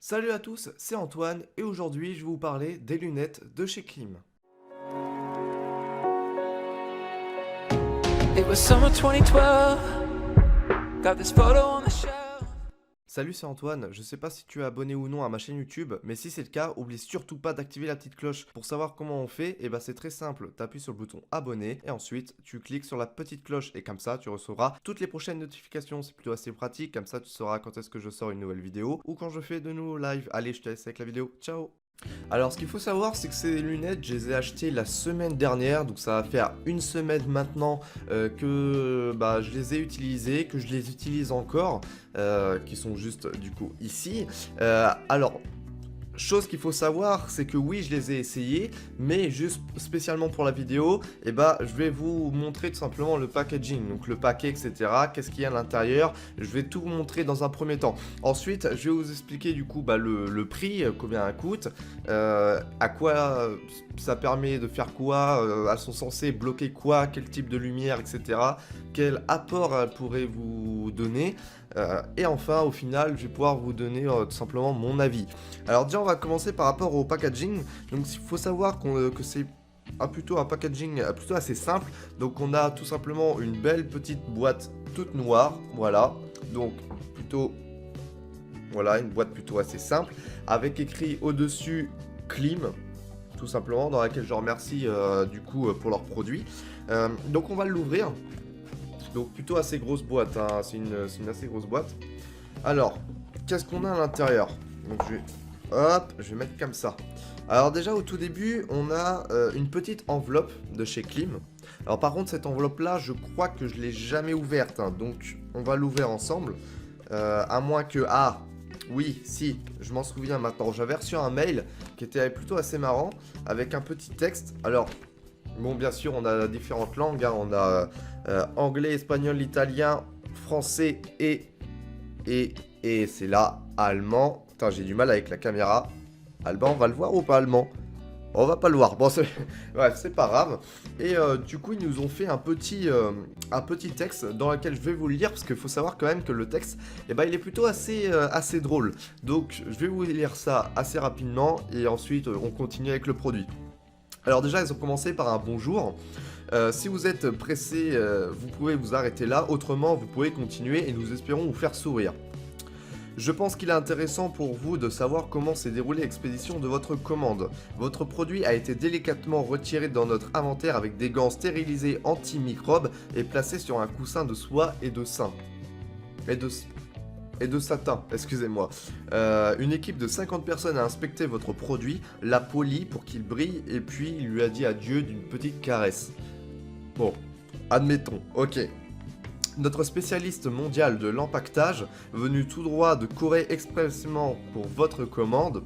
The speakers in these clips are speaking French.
Salut à tous, c'est Antoine et aujourd'hui je vais vous parler des lunettes de chez Klim. It was summer 2012. Got this photo on the shelf. Salut, c'est Antoine, je sais pas si tu es abonné ou non à ma chaîne YouTube, mais si c'est le cas, oublie surtout pas d'activer la petite cloche. Pour savoir comment on fait, et bah c'est très simple, t'appuies sur le bouton abonner et ensuite tu cliques sur la petite cloche et comme ça tu recevras toutes les prochaines notifications. C'est plutôt assez pratique, comme ça tu sauras quand est-ce que je sors une nouvelle vidéo ou quand je fais de nouveaux lives. Allez, je te laisse avec la vidéo, ciao. Alors ce qu'il faut savoir c'est que ces lunettes je les ai achetées la semaine dernière, donc ça va faire une semaine maintenant que je les ai utilisées, que je les utilise encore, qui sont juste du coup ici. Alors chose qu'il faut savoir, c'est que oui, je les ai essayés, mais juste spécialement pour la vidéo, je vais vous montrer tout simplement le packaging, donc le paquet, etc. Qu'est-ce qu'il y a à l'intérieur. Je vais tout vous montrer dans un premier temps. Ensuite, je vais vous expliquer du coup le prix, combien ça coûte, à quoi ça permet de faire quoi, elles sont censées bloquer quoi, quel type de lumière, etc. Quel apport elles pourraient vous donner. Et enfin, au final, je vais pouvoir vous donner tout simplement mon avis. Alors déjà, on va commencer par rapport au packaging. Donc il faut savoir que c'est plutôt un packaging plutôt assez simple. Donc on a tout simplement une belle petite boîte toute noire, voilà. Donc plutôt, voilà, une boîte plutôt assez simple, avec écrit au-dessus Klim, tout simplement, dans laquelle je remercie du coup pour leurs produits. Donc on va l'ouvrir. Donc plutôt assez grosse boîte, hein. C'est une assez grosse boîte. Alors, qu'est-ce qu'on a à l'intérieur? Donc je vais mettre comme ça. Alors déjà au tout début, on a une petite enveloppe de chez Klim. Alors par contre cette enveloppe là, je crois que je l'ai jamais ouverte, hein. Donc on va l'ouvrir ensemble. À moins que... Ah oui, si, je m'en souviens maintenant. J'avais reçu un mail qui était plutôt assez marrant, avec un petit texte. Alors... Bon, bien sûr, on a différentes langues, hein. On a anglais, espagnol, italien, français et c'est là, allemand. Putain, j'ai du mal avec la caméra. Allemand, on va le voir ou pas allemand? On va pas le voir. Bon, bref, c'est pas grave. Et du coup, ils nous ont fait un petit texte dans lequel je vais vous le lire parce qu'il faut savoir quand même que le texte, il est plutôt assez drôle. Donc, je vais vous lire ça assez rapidement et ensuite, on continue avec le produit. Alors déjà, ils ont commencé par un bonjour. Si vous êtes pressé, vous pouvez vous arrêter là. Autrement, vous pouvez continuer et nous espérons vous faire sourire. Je pense qu'il est intéressant pour vous de savoir comment s'est déroulée l'expédition de votre commande. Votre produit a été délicatement retiré dans notre inventaire avec des gants stérilisés antimicrobes et placé sur un coussin de soie et de satin, excusez-moi. Une équipe de 50 personnes a inspecté votre produit, l'a poli pour qu'il brille et puis il lui a dit adieu d'une petite caresse. Bon, admettons, ok. Notre spécialiste mondial de l'empaquetage, venu tout droit de Corée expressément pour votre commande,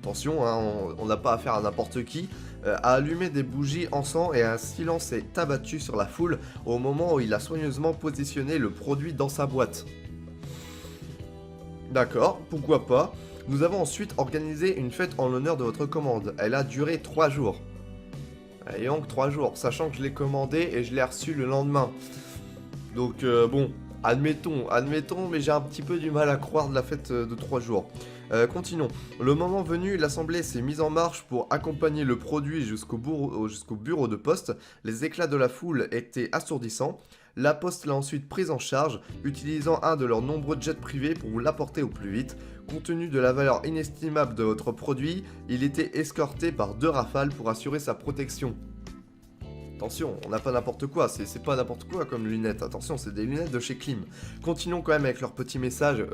attention, hein, on n'a pas affaire à n'importe qui, a allumé des bougies encens et un silence s'est abattu sur la foule au moment où il a soigneusement positionné le produit dans sa boîte. D'accord, pourquoi pas. Nous avons ensuite organisé une fête en l'honneur de votre commande. Elle a duré 3 jours. Et donc 3 jours, sachant que je l'ai commandé et je l'ai reçu le lendemain. Donc bon, admettons, mais j'ai un petit peu du mal à croire de la fête de 3 jours. Continuons. Le moment venu, l'assemblée s'est mise en marche pour accompagner le produit jusqu'au bureau de poste. Les éclats de la foule étaient assourdissants. La Poste l'a ensuite prise en charge, utilisant un de leurs nombreux jets privés pour vous l'apporter au plus vite. Compte tenu de la valeur inestimable de votre produit, il était escorté par 2 rafales pour assurer sa protection. Attention, on n'a pas n'importe quoi, c'est pas n'importe quoi comme lunettes, attention, c'est des lunettes de chez Klim. Continuons quand même avec leur petit message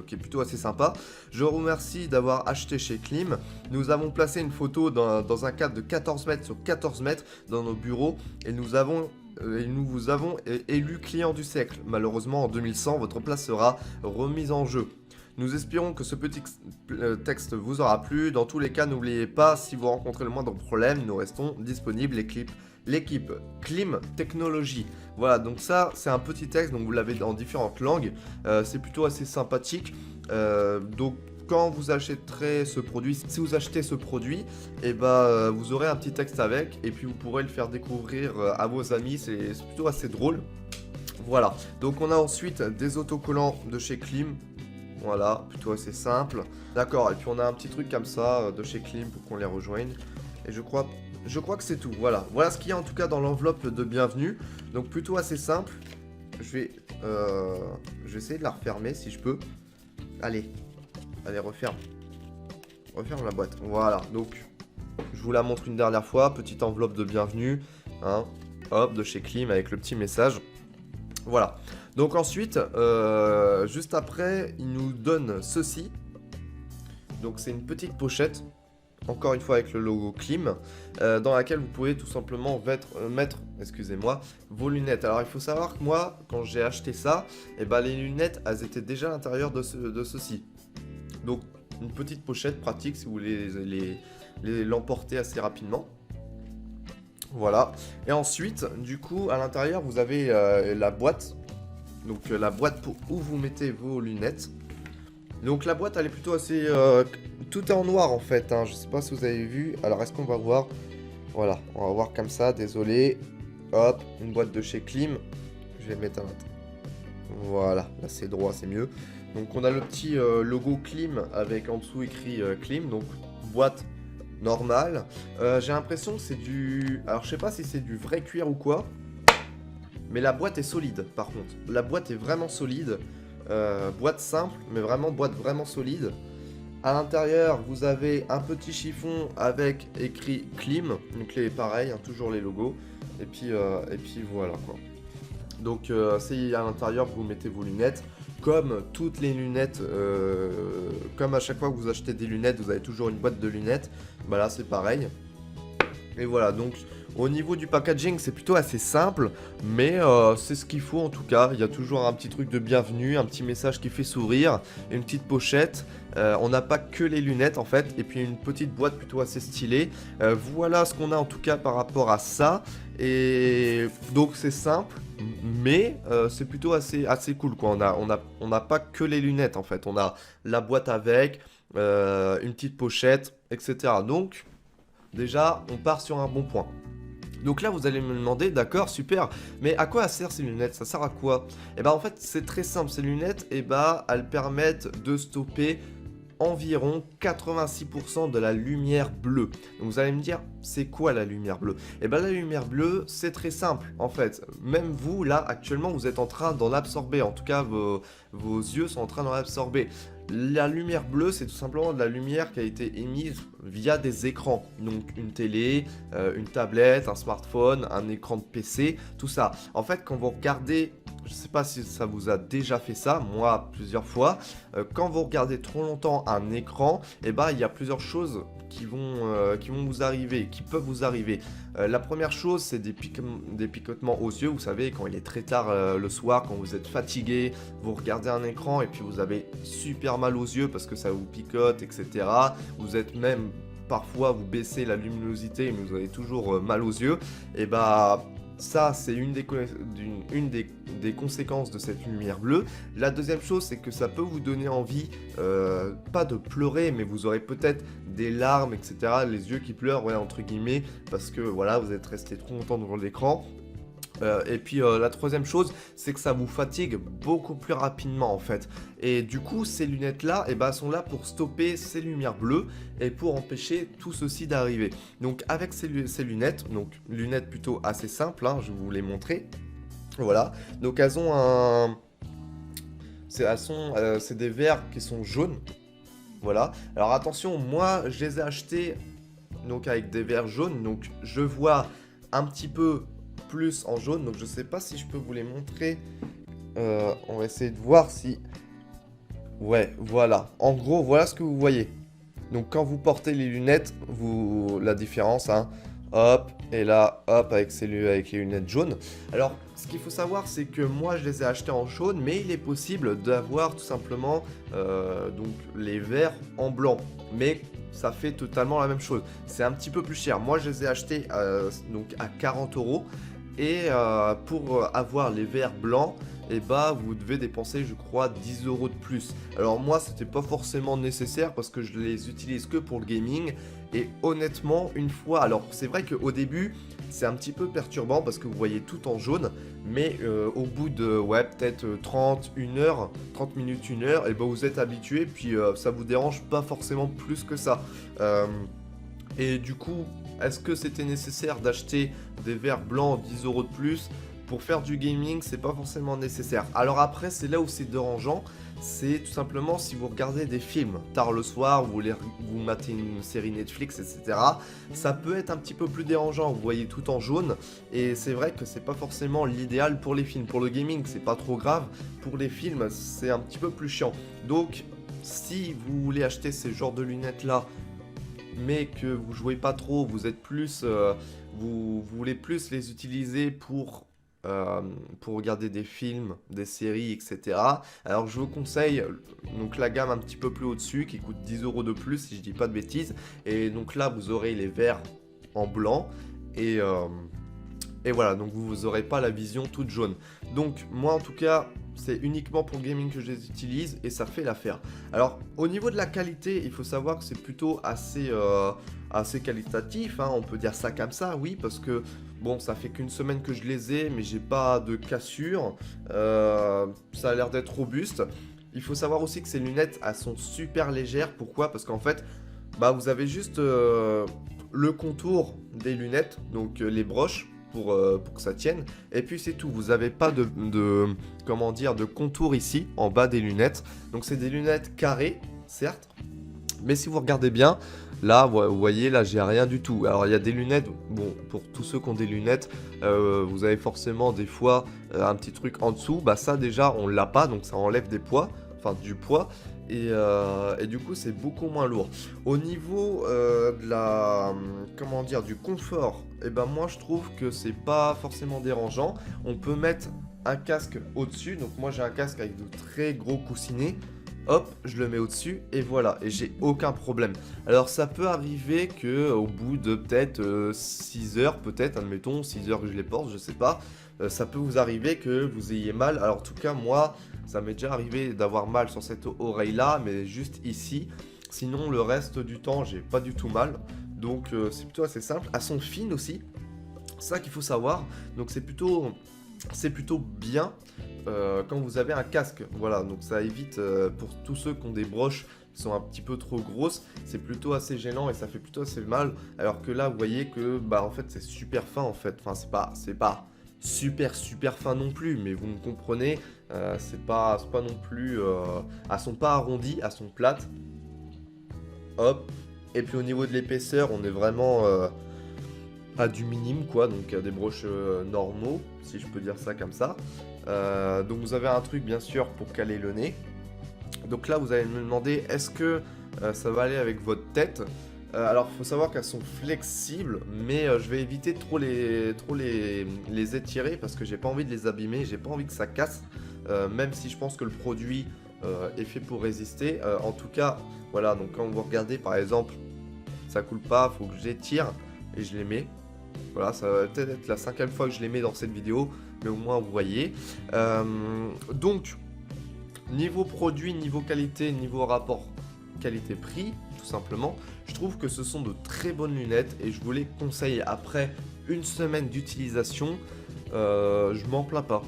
qui est plutôt assez sympa. Je vous remercie d'avoir acheté chez Klim. Nous avons placé une photo dans un cadre de 14 mètres sur 14 mètres dans nos bureaux et nous vous avons élu client du siècle. Malheureusement, en 2100, votre place sera remise en jeu. Nous espérons que ce petit texte vous aura plu. Dans tous les cas, n'oubliez pas, si vous rencontrez le moindre problème, nous restons disponibles. L'équipe Klim Technologies. Voilà, donc ça, c'est un petit texte, donc vous l'avez dans différentes langues. C'est plutôt assez sympathique. Donc, quand vous achèterez ce produit, si vous achetez ce produit, vous aurez un petit texte avec, et puis vous pourrez le faire découvrir à vos amis. C'est plutôt assez drôle. Voilà, donc on a ensuite des autocollants de chez Klim. Voilà, plutôt assez simple. D'accord, et puis on a un petit truc comme ça de chez Klim pour qu'on les rejoigne. Et je crois que c'est tout. Voilà, voilà ce qu'il y a en tout cas dans l'enveloppe de bienvenue. Donc plutôt assez simple. Je vais essayer de la refermer si je peux. Allez, referme. Referme la boîte. Voilà, donc je vous la montre une dernière fois. Petite enveloppe de bienvenue. Hein, hop, de chez Klim avec le petit message. Voilà. Donc ensuite, juste après, il nous donne ceci. Donc c'est une petite pochette, encore une fois avec le logo Klim, dans laquelle vous pouvez tout simplement mettre excusez-moi, vos lunettes. Alors il faut savoir que moi, quand j'ai acheté ça, et ben, les lunettes, elles étaient déjà à l'intérieur de ceci. Donc une petite pochette pratique si vous voulez l'emporter assez rapidement. Voilà. Et ensuite, du coup, à l'intérieur, vous avez la boîte. Donc la boîte pour où vous mettez vos lunettes. Donc la boîte elle est plutôt assez... tout est en noir en fait, hein. Je sais pas si vous avez vu. Alors est-ce qu'on va voir? Voilà, on va voir comme ça, désolé. Hop, une boîte de chez Klim. Je vais mettre à l'intérieur. Voilà, là c'est droit, c'est mieux. Donc on a le petit logo Klim avec en dessous écrit Klim. Donc boîte normale. J'ai l'impression que c'est du... Alors je sais pas si c'est du vrai cuir ou quoi. Mais la boîte est solide par contre. La boîte est vraiment solide. Boîte simple, mais vraiment boîte vraiment solide. À l'intérieur, vous avez un petit chiffon avec écrit Klim. Donc les pareil, hein, toujours les logos. Et puis voilà quoi. Donc c'est à l'intérieur, vous mettez vos lunettes. Comme toutes les lunettes, comme à chaque fois que vous achetez des lunettes, vous avez toujours une boîte de lunettes. Bah là c'est pareil. Et voilà, donc au niveau du packaging, c'est plutôt assez simple, mais c'est ce qu'il faut en tout cas. Il y a toujours un petit truc de bienvenue, un petit message qui fait sourire, une petite pochette. On n'a pas que les lunettes en fait, et puis une petite boîte plutôt assez stylée. Voilà ce qu'on a en tout cas par rapport à ça. Et donc c'est simple, mais c'est plutôt assez cool quoi. On n'a pas que les lunettes en fait. On a la boîte avec, une petite pochette, etc. Donc déjà, on part sur un bon point. Donc là, vous allez me demander, d'accord, super, mais à quoi servent ces lunettes? Ça sert à quoi? Et ben en fait, c'est très simple. Ces lunettes, et ben, elles permettent de stopper environ 86% de la lumière bleue. Donc vous allez me dire, c'est quoi la lumière bleue? Et ben la lumière bleue, c'est très simple en fait. Même vous, là, actuellement, vous êtes en train d'en absorber. En tout cas, vos yeux sont en train d'en absorber. La lumière bleue, c'est tout simplement de la lumière qui a été émise via des écrans. Donc une télé, une tablette, un smartphone, un écran de PC, tout ça. En fait, quand vous regardez, je ne sais pas si ça vous a déjà fait ça, moi plusieurs fois, quand vous regardez trop longtemps un écran, et ben, il y a plusieurs choses qui vont vous arriver, qui peuvent vous arriver. La première chose, c'est des picotements aux yeux. Vous savez, quand il est très tard le soir, quand vous êtes fatigué, vous regardez un écran et puis vous avez super mal aux yeux parce que ça vous picote, etc. Vous êtes même parfois, vous baissez la luminosité, mais vous avez toujours mal aux yeux. Et bah... ça, c'est une des conséquences de cette lumière bleue. La deuxième chose, c'est que ça peut vous donner envie, pas de pleurer, mais vous aurez peut-être des larmes, etc. Les yeux qui pleurent, ouais, entre guillemets, parce que voilà, vous êtes resté trop longtemps devant l'écran. Et puis la troisième chose, c'est que ça vous fatigue beaucoup plus rapidement en fait. Et du coup, ces lunettes-là, eh ben, sont là pour stopper ces lumières bleues et pour empêcher tout ceci d'arriver. Donc avec ces lunettes, donc lunettes plutôt assez simples, hein, je vais vous les montrer. Voilà, donc elles ont c'est des verres qui sont jaunes. Voilà, alors attention, moi je les ai achetés donc avec des verres jaunes, donc je vois un petit peu plus en jaune, donc je sais pas si je peux vous les montrer. On va essayer de voir si... Ouais, voilà. En gros, voilà ce que vous voyez. Donc quand vous portez les lunettes, la différence, hein. Hop, et là, hop, avec les lunettes jaunes. Alors, ce qu'il faut savoir, c'est que moi, je les ai achetés en jaune, mais il est possible d'avoir tout simplement donc les verres en blanc. Mais ça fait totalement la même chose. C'est un petit peu plus cher. Moi, je les ai achetés donc à 40 €. Et pour avoir les verres blancs, et bah vous devez dépenser je crois 10 € de plus. Alors moi c'était pas forcément nécessaire parce que je les utilise que pour le gaming, et honnêtement une fois, alors c'est vrai qu'au début c'est un petit peu perturbant parce que vous voyez tout en jaune, mais au bout de ouais peut-être 30 minutes, 1 heure, et ben vous êtes habitué, puis ça vous dérange pas forcément plus que ça. Et du coup, est-ce que c'était nécessaire d'acheter des verres blancs 10 € de plus? Pour faire du gaming, c'est pas forcément nécessaire. Alors après, c'est là où c'est dérangeant, c'est tout simplement si vous regardez des films tard le soir, vous matez une série Netflix, etc. Ça peut être un petit peu plus dérangeant, vous voyez tout en jaune, et c'est vrai que c'est pas forcément l'idéal pour les films. Pour le gaming, c'est pas trop grave, pour les films, c'est un petit peu plus chiant. Donc, si vous voulez acheter ces genres de lunettes là, mais que vous jouez pas trop, vous êtes plus, vous voulez plus les utiliser pour regarder des films, des séries, etc. Alors je vous conseille donc la gamme un petit peu plus au-dessus qui coûte 10 € de plus si je dis pas de bêtises. Et donc là vous aurez les verres en blanc et, euh, et voilà, donc vous aurez pas la vision toute jaune. Donc moi en tout cas c'est uniquement pour le gaming que je les utilise et ça fait l'affaire. Alors au niveau de la qualité, il faut savoir que c'est plutôt assez qualitatif, hein, on peut dire ça comme ça, oui, parce que bon, ça fait qu'une semaine que je les ai, mais j'ai pas de cassure, ça a l'air d'être robuste. Il faut savoir aussi que ces lunettes, elles sont super légères, pourquoi? Parce qu'en fait, bah vous avez juste le contour des lunettes, donc les broches, pour que ça tienne, et puis c'est tout. Vous n'avez pas comment dire, de contour ici en bas des lunettes, donc c'est des lunettes carrées certes, mais si vous regardez bien là, vous voyez là j'ai rien du tout. Alors il y a des lunettes, bon pour tous ceux qui ont des lunettes, vous avez forcément des fois un petit truc en dessous, bah ça déjà on l'a pas, donc ça enlève des poids, enfin du poids, et du coup c'est beaucoup moins lourd. Au niveau de la, comment dire, du confort, et ben moi je trouve que c'est pas forcément dérangeant. On peut mettre un casque au-dessus, donc moi j'ai un casque avec de très gros coussinets. Hop, je le mets au-dessus et voilà, et j'ai aucun problème. Alors ça peut arriver que au bout de peut-être 6 heures, peut-être, admettons, 6 heures que je les porte, je sais pas, ça peut vous arriver que vous ayez mal. Alors en tout cas, moi, ça m'est déjà arrivé d'avoir mal sur cette oreille-là, mais juste ici. Sinon, le reste du temps, j'ai pas du tout mal. Donc c'est plutôt assez simple. Elles sont fines aussi, c'est ça qu'il faut savoir. Donc c'est plutôt bien quand vous avez un casque. Voilà, donc ça évite pour tous ceux qui ont des broches qui sont un petit peu trop grosses, c'est plutôt assez gênant et ça fait plutôt assez mal. Alors que là, vous voyez que bah en fait c'est super fin en fait. Enfin c'est pas super fin non plus, mais vous me comprenez. C'est pas non plus. Elles sont pas arrondies, elles sont plates. Hop. Et puis au niveau de l'épaisseur, on est vraiment à du minime quoi, donc à des broches normaux, si je peux dire ça comme ça. Donc vous avez un truc bien sûr pour caler le nez. Donc là vous allez me demander est-ce que ça va aller avec votre tête. Alors il faut savoir qu'elles sont flexibles, mais je vais éviter de trop les étirer parce que j'ai pas envie de les abîmer, j'ai pas envie que ça casse, même si je pense que le produit est fait pour résister. En tout cas, voilà, donc quand vous regardez par exemple, ça coule pas, faut que j'étire et je les mets. Voilà, ça va peut-être être la 5e fois que je les mets dans cette vidéo, mais au moins vous voyez. Donc, niveau produit, niveau qualité, niveau rapport qualité-prix, tout simplement, je trouve que ce sont de très bonnes lunettes et je vous les conseille. Après une semaine d'utilisation, je m'en plains pas.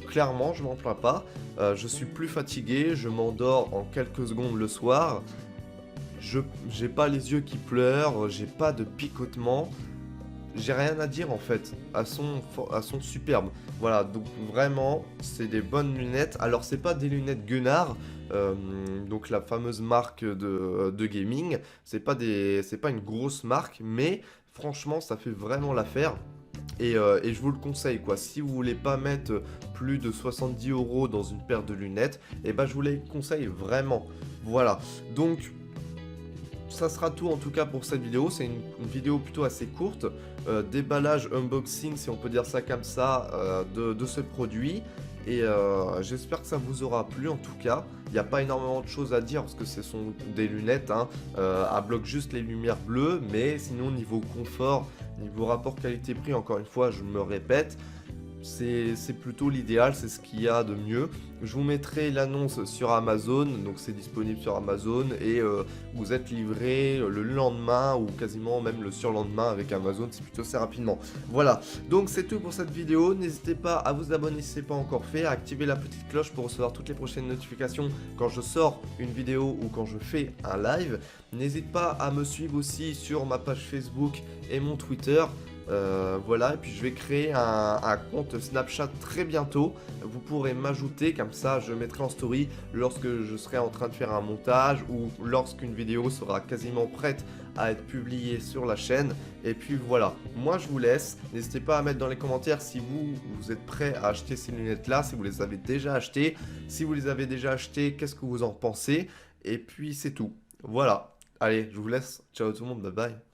Clairement, je m'en plains pas. Je suis plus fatigué, je m'endors en quelques secondes le soir. J'ai pas les yeux qui pleurent, j'ai pas de picotement. J'ai rien à dire en fait, elles sont superbes. Voilà, donc vraiment, c'est des bonnes lunettes. Alors c'est pas des lunettes Gunnar, donc la fameuse marque de gaming. C'est pas une grosse marque, mais franchement, ça fait vraiment l'affaire. Et je vous le conseille quoi, si vous voulez pas mettre plus de 70 € dans une paire de lunettes, et ben je vous les conseille vraiment. Voilà, donc ça sera tout en tout cas pour cette vidéo. C'est une vidéo plutôt assez courte, déballage, unboxing si on peut dire ça comme ça, de ce produit. Et j'espère que ça vous aura plu en tout cas. Il n'y a pas énormément de choses à dire parce que ce sont des lunettes, hein, elles bloquent juste les lumières bleues. Mais sinon niveau confort, niveau rapport qualité-prix, encore une fois je me répète, c'est plutôt l'idéal, c'est ce qu'il y a de mieux. Je vous mettrai l'annonce sur Amazon, donc c'est disponible sur Amazon et vous êtes livré le lendemain ou quasiment même le surlendemain avec Amazon, c'est plutôt assez rapidement. Voilà, donc c'est tout pour cette vidéo. N'hésitez pas à vous abonner si ce n'est pas encore fait, à activer la petite cloche pour recevoir toutes les prochaines notifications quand je sors une vidéo ou quand je fais un live. N'hésite pas à me suivre aussi sur ma page Facebook et mon Twitter. Voilà, et puis je vais créer un compte Snapchat très bientôt. Vous pourrez m'ajouter, comme ça je mettrai en story lorsque je serai en train de faire un montage ou lorsqu'une vidéo sera quasiment prête à être publiée sur la chaîne. Et puis voilà, moi je vous laisse. N'hésitez pas à mettre dans les commentaires si vous êtes prêts à acheter ces lunettes là, si vous les avez déjà achetées. Si vous les avez déjà achetées, qu'est-ce que vous en pensez? Et puis c'est tout. Voilà, allez, je vous laisse. Ciao tout le monde, bye bye.